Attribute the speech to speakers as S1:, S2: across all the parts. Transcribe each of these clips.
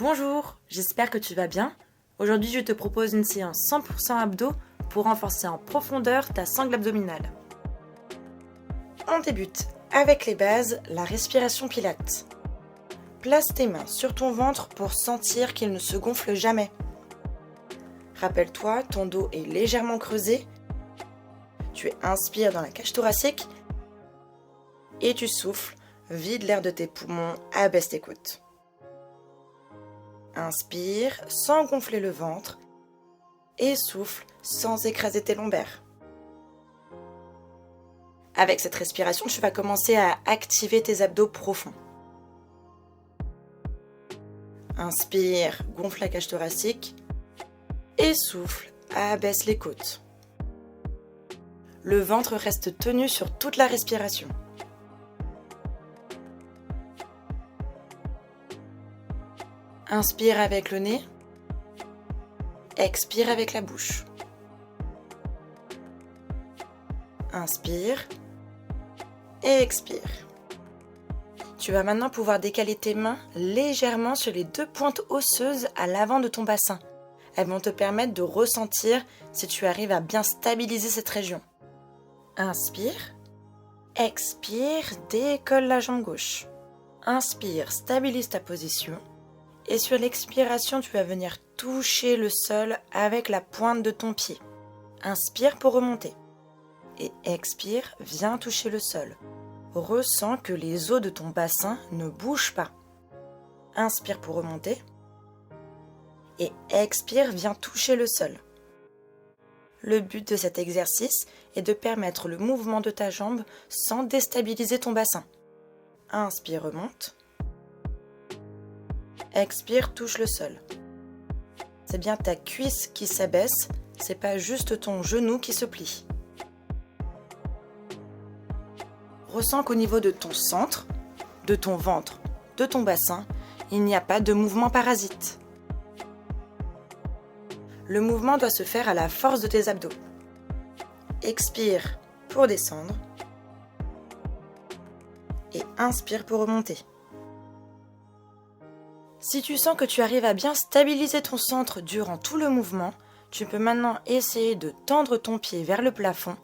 S1: Bonjour, j'espère que tu vas bien. Aujourd'hui, je te propose une séance 100% abdos pour renforcer en profondeur ta sangle abdominale. On débute avec les bases, la respiration pilate. Place tes mains sur ton ventre pour sentir qu'il ne se gonfle jamais. Rappelle-toi, ton dos est légèrement creusé. Tu inspires dans la cage thoracique et tu souffles, vide l'air de tes poumons, abaisse tes côtes. Inspire sans gonfler le ventre et souffle sans écraser tes lombaires. Avec cette respiration, tu vas commencer à activer tes abdos profonds. Inspire, gonfle la cage thoracique et souffle, abaisse les côtes. Le ventre reste tenu sur toute la respiration. Inspire avec le nez, expire avec la bouche. Inspire et expire. Tu vas maintenant pouvoir décaler tes mains légèrement sur les deux pointes osseuses à l'avant de ton bassin. Elles vont te permettre de ressentir si tu arrives à bien stabiliser cette région. Inspire, expire, décolle la jambe gauche. Inspire, stabilise ta position. Et sur l'expiration, tu vas venir toucher le sol avec la pointe de ton pied. Inspire pour remonter. Et expire, viens toucher le sol. Ressens que les os de ton bassin ne bougent pas. Inspire pour remonter. Et expire, viens toucher le sol. Le but de cet exercice est de permettre le mouvement de ta jambe sans déstabiliser ton bassin. Inspire, remonte. Expire, touche le sol. C'est bien ta cuisse qui s'abaisse, c'est pas juste ton genou qui se plie. Ressens qu'au niveau de ton centre, de ton ventre, de ton bassin, il n'y a pas de mouvement parasite. Le mouvement doit se faire à la force de tes abdos. Expire pour descendre et inspire pour remonter. Si tu sens que tu arrives à bien stabiliser ton centre durant tout le mouvement, tu peux maintenant essayer de tendre ton pied vers le plafond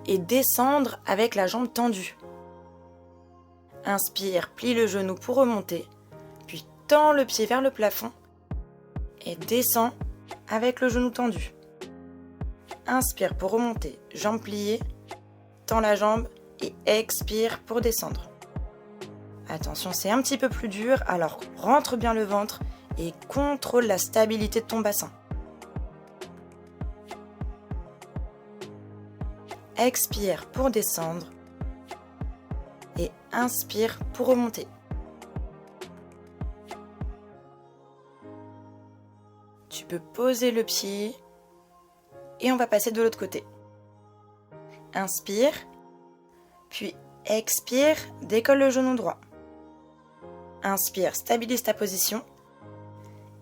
S1: et descendre avec la jambe tendue. Inspire, plie le genou pour remonter, puis tends le pied vers le plafond et descends avec le genou tendu. Inspire pour remonter, jambe pliée, tends la jambe et expire pour descendre. Attention, c'est un petit peu plus dur, alors rentre bien le ventre et contrôle la stabilité de ton bassin. Expire pour descendre et inspire pour remonter. Tu peux poser le pied et on va passer de l'autre côté. Inspire, puis expire, décolle le genou droit. Inspire, stabilise ta position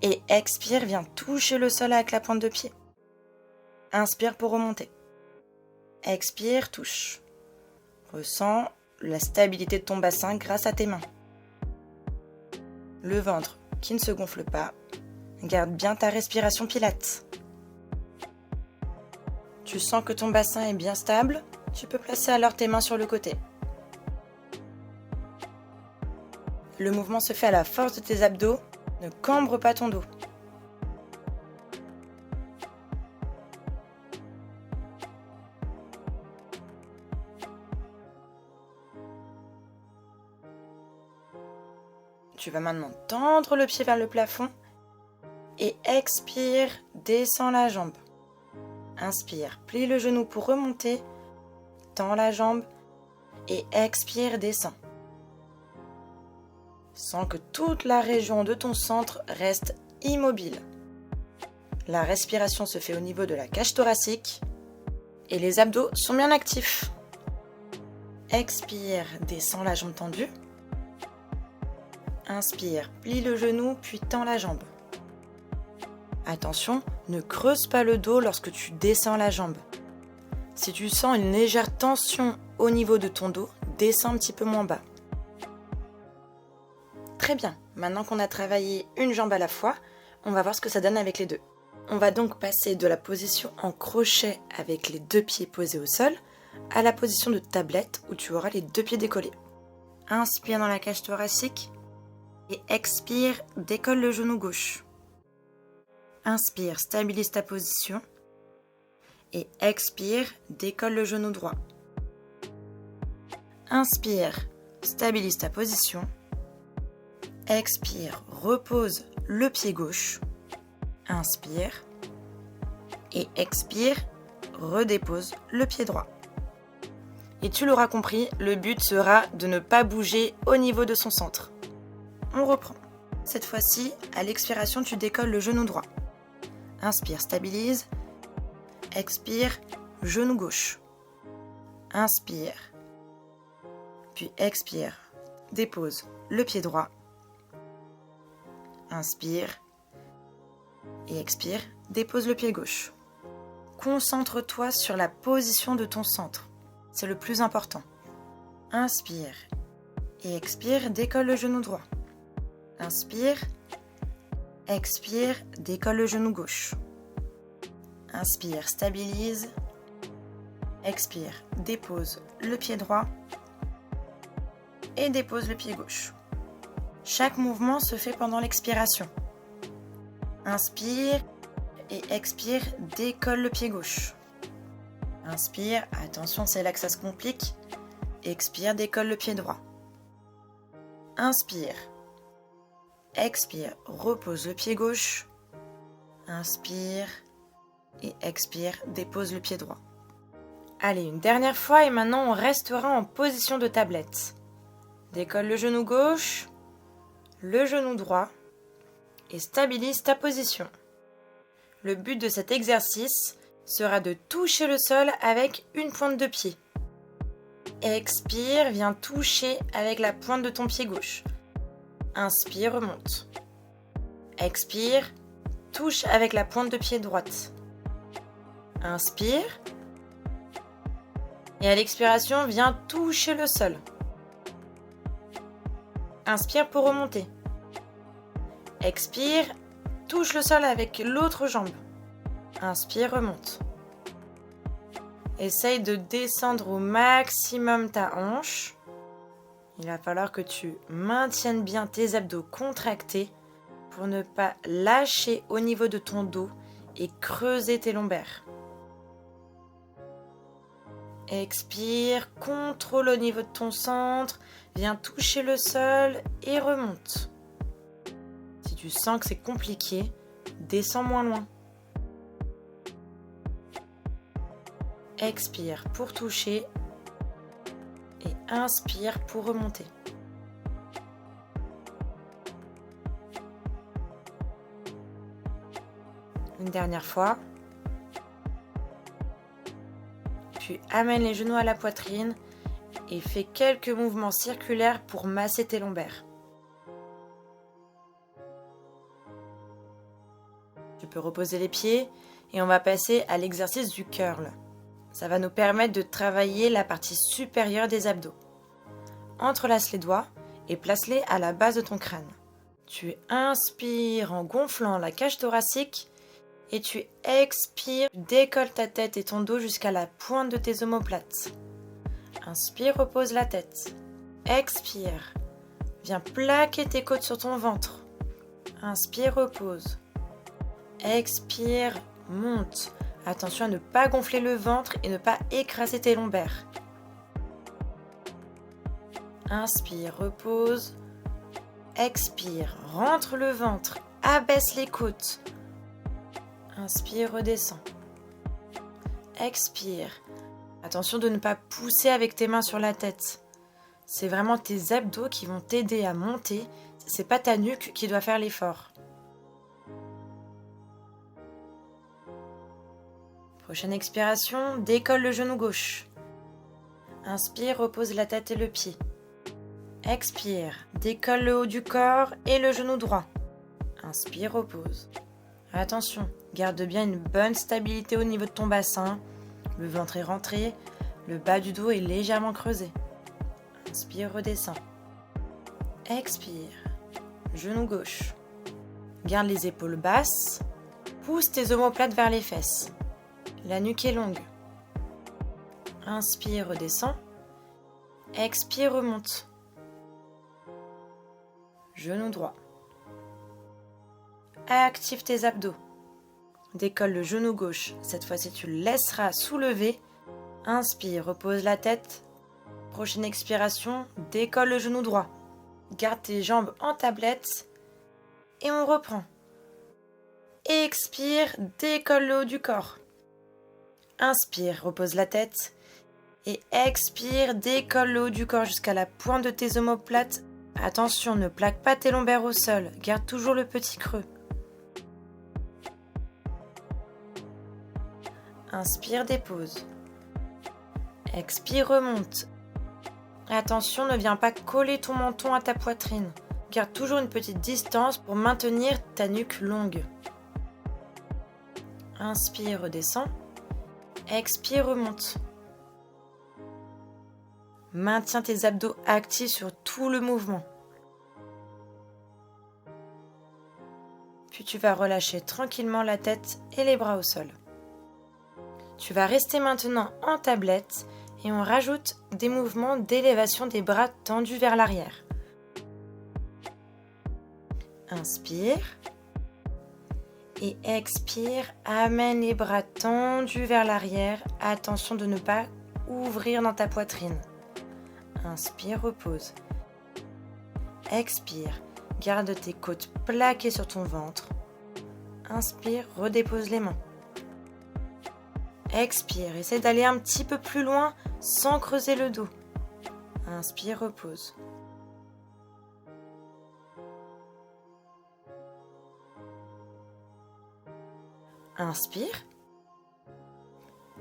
S1: et expire, viens toucher le sol avec la pointe de pied. Inspire pour remonter. Expire, touche. Ressens la stabilité de ton bassin grâce à tes mains. Le ventre qui ne se gonfle pas. Garde bien ta respiration pilate. Tu sens que ton bassin est bien stable. Tu peux placer alors tes mains sur le côté. Le mouvement se fait à la force de tes abdos. Ne cambre pas ton dos. Tu vas maintenant tendre le pied vers le plafond et expire, descends la jambe. Inspire, plie le genou pour remonter, tends la jambe et expire, descends. Sens que toute la région de ton centre reste immobile. La respiration se fait au niveau de la cage thoracique et les abdos sont bien actifs. Expire, descends la jambe tendue. Inspire, plie le genou puis tends la jambe. Attention, ne creuse pas le dos lorsque tu descends la jambe. Si tu sens une légère tension au niveau de ton dos, descends un petit peu moins bas. Très bien, Maintenant qu'on a travaillé une jambe à la fois, on va voir ce que ça donne avec les deux. On va donc passer de la position en crochet avec les deux pieds posés au sol à la position de tablette où tu auras les deux pieds décollés. Inspire dans la cage thoracique et expire, décolle le genou gauche. Inspire, stabilise ta position et expire, décolle le genou droit. Inspire, stabilise ta position. Expire, repose le pied gauche. Inspire et expire, redépose le pied droit. Et tu l'auras compris, le but sera de ne pas bouger au niveau de son centre. On reprend. Cette fois-ci, à l'expiration, tu décolles le genou droit. Inspire, stabilise. Expire, genou gauche. Inspire. Puis expire, dépose le pied droit. Inspire. Et expire, dépose le pied gauche. Concentre-toi sur la position de ton centre. C'est le plus important. Inspire. Et expire, décolle le genou droit. Inspire. Expire, décolle le genou gauche. Inspire, stabilise. Expire, dépose le pied droit. Et dépose le pied gauche. Chaque mouvement se fait pendant l'expiration. Inspire et expire, décolle le pied gauche. Inspire, attention, c'est là que ça se complique. Expire, décolle le pied droit. Inspire. Expire, repose le pied gauche. Inspire et expire, dépose le pied droit. Allez, une dernière fois et maintenant on restera en position de tablette. Décolle le genou gauche, le genou droit et stabilise ta position. Le but de cet exercice sera de toucher le sol avec une pointe de pied. Expire, viens toucher avec la pointe de ton pied gauche. Inspire, remonte. Expire, touche avec la pointe de pied droite. Inspire. Et à l'expiration, viens toucher le sol. Inspire pour remonter. Expire, touche le sol avec l'autre jambe. Inspire, remonte. Essaye de descendre au maximum ta hanche. Il va falloir que tu maintiennes bien tes abdos contractés pour ne pas lâcher au niveau de ton dos et creuser tes lombaires. Expire, contrôle au niveau de ton centre, viens toucher le sol et remonte. Si tu sens que c'est compliqué, descends moins loin. Expire pour toucher et inspire pour remonter. Une dernière fois. Puis amène les genoux à la poitrine et fais quelques mouvements circulaires pour masser tes lombaires. Tu peux reposer les pieds et on va passer à l'exercice du curl. Ça va nous permettre de travailler la partie supérieure des abdos. Entrelace les doigts et place-les à la base de ton crâne. Tu inspires en gonflant la cage thoracique et tu expires, tu décolles ta tête et ton dos jusqu'à la pointe de tes omoplates. Inspire, repose la tête. Expire. Viens plaquer tes côtes sur ton ventre. Inspire, repose. Expire, monte. Attention à ne pas gonfler le ventre et ne pas écraser tes lombaires. Inspire, repose. Expire, rentre le ventre, abaisse les côtes. Inspire, redescends. Expire. Attention de ne pas pousser avec tes mains sur la tête. C'est vraiment tes abdos qui vont t'aider à monter. C'est pas ta nuque qui doit faire l'effort. Prochaine expiration, décolle le genou gauche. Inspire, repose la tête et le pied. Expire, décolle le haut du corps et le genou droit. Inspire, repose. Attention, garde bien une bonne stabilité au niveau de ton bassin. Le ventre est rentré, le bas du dos est légèrement creusé. Inspire, redescends. Expire. genou gauche. Garde les épaules basses. Pousse tes omoplates vers les fesses. La nuque est longue. Inspire, redescends. Expire, remonte. Genou droit. Active tes abdos. Décolle le genou gauche. Cette fois-ci, tu le laisseras soulever. Inspire, repose la tête. Prochaine expiration, décolle le genou droit. Garde tes jambes en tablette. Et on reprend. Expire, décolle le haut du corps. Inspire, repose la tête. Et expire, décolle le haut du corps jusqu'à la pointe de tes omoplates. Attention, ne plaque pas tes lombaires au sol. Garde toujours le petit creux. Inspire, dépose. Expire, remonte. Attention, ne viens pas coller ton menton à ta poitrine. Garde toujours une petite distance pour maintenir ta nuque longue. Inspire, redescends. Expire, remonte. Maintiens tes abdos actifs sur tout le mouvement. Puis tu vas relâcher tranquillement la tête et les bras au sol. Tu vas rester maintenant en tablette et on rajoute des mouvements d'élévation des bras tendus vers l'arrière. Inspire et expire, amène les bras tendus vers l'arrière. Attention de ne pas ouvrir dans ta poitrine. Inspire, repose. Expire, garde tes côtes plaquées sur ton ventre. Inspire, redépose les mains. Expire, essaie d'aller un petit peu plus loin sans creuser le dos. Inspire, repose. Inspire.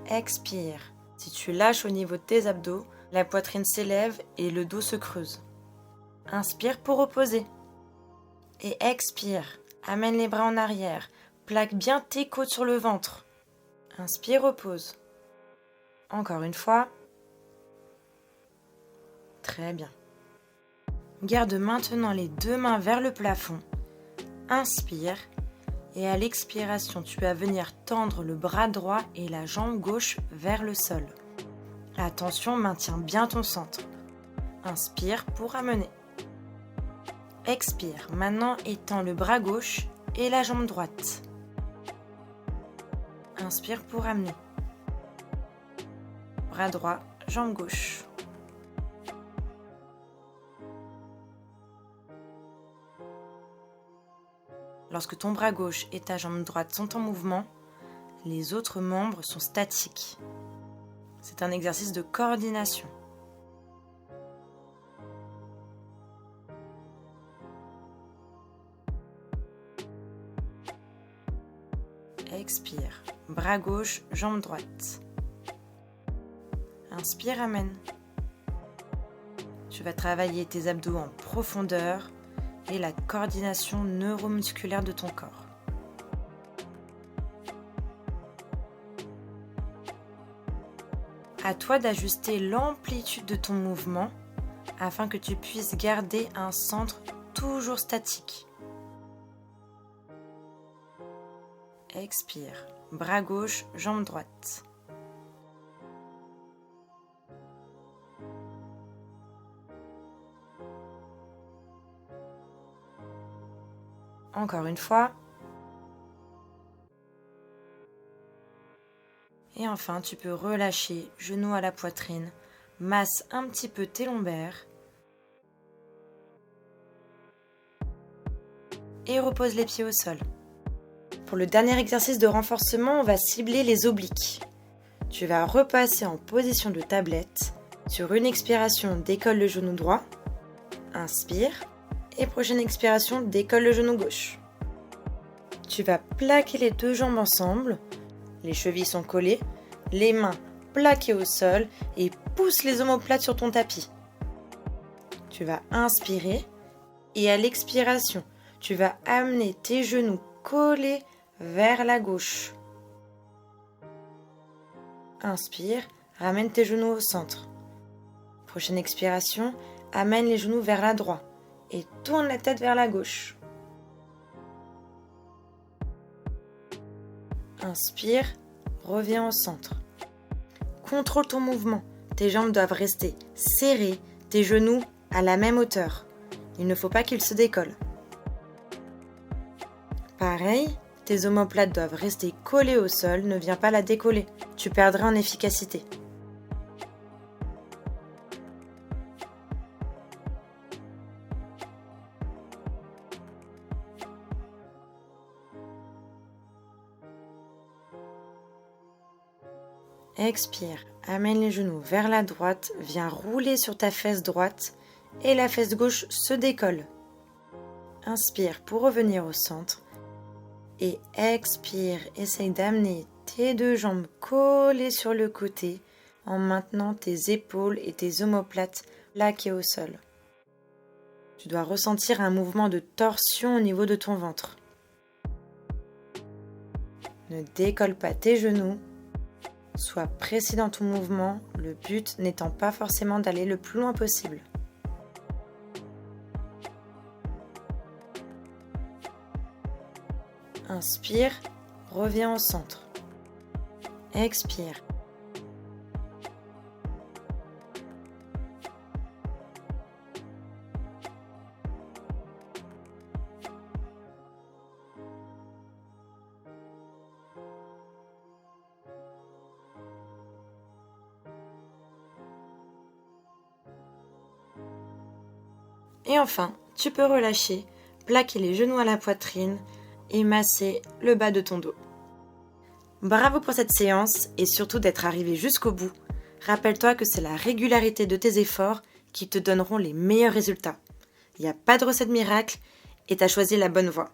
S1: Expire. Si tu lâches au niveau de tes abdos, la poitrine s'élève et le dos se creuse. Inspire pour reposer. Et expire. Amène les bras en arrière. Plaque bien tes côtes sur le ventre. Inspire, repose. Encore une fois. Très bien. Garde maintenant les deux mains vers le plafond. Inspire. Et à l'expiration, tu vas venir tendre le bras droit et la jambe gauche vers le sol. Attention, maintiens bien ton centre. Inspire pour amener. Expire. Maintenant, étends le bras gauche et la jambe droite. Inspire pour amener. Bras droit, jambe gauche. Lorsque ton bras gauche et ta jambe droite sont en mouvement, les autres membres sont statiques. C'est un exercice de coordination. Expire. Bras gauche, jambe droite. Inspire, amène. Tu vas travailler tes abdos en profondeur et la coordination neuromusculaire de ton corps. À toi d'ajuster l'amplitude de ton mouvement afin que tu puisses garder un centre toujours statique. Expire. Bras gauche, jambe droite. Encore une fois. Et enfin, tu peux relâcher, genou à la poitrine, masse un petit peu tes lombaires. Et repose les pieds au sol. Pour le dernier exercice de renforcement, on va cibler les obliques. Tu vas repasser en position de tablette. Sur une expiration, décolle le genou droit. Inspire. Et prochaine expiration, décolle le genou gauche. Tu vas plaquer les deux jambes ensemble. Les chevilles sont collées. Les mains plaquées au sol et pousse les omoplates sur ton tapis. Tu vas inspirer. Et à l'expiration, tu vas amener tes genoux collés vers la gauche. Inspire, ramène tes genoux au centre. Prochaine expiration, amène les genoux vers la droite et tourne la tête vers la gauche. Inspire, reviens au centre. Contrôle ton mouvement. Tes jambes doivent rester serrées, tes genoux à la même hauteur. Il ne faut pas qu'ils se décollent. Pareil, tes omoplates doivent rester collées au sol, ne viens pas la décoller. Tu perdras en efficacité. Expire, amène les genoux vers la droite, viens rouler sur ta fesse droite et la fesse gauche se décolle. Inspire pour revenir au centre et expire, essaye d'amener tes deux jambes collées sur le côté en maintenant tes épaules et tes omoplates plaquées au sol. Tu dois ressentir un mouvement de torsion au niveau de ton ventre. Ne décolle pas tes genoux. Sois précis dans ton mouvement, le but n'étant pas forcément d'aller le plus loin possible. Inspire, reviens au centre. Expire. Et enfin, tu peux relâcher, plaquer les genoux à la poitrine et masser le bas de ton dos. Bravo pour cette séance et surtout d'être arrivé jusqu'au bout. Rappelle-toi que c'est la régularité de tes efforts qui te donneront les meilleurs résultats. Il n'y a pas de recette miracle et tu as choisi la bonne voie.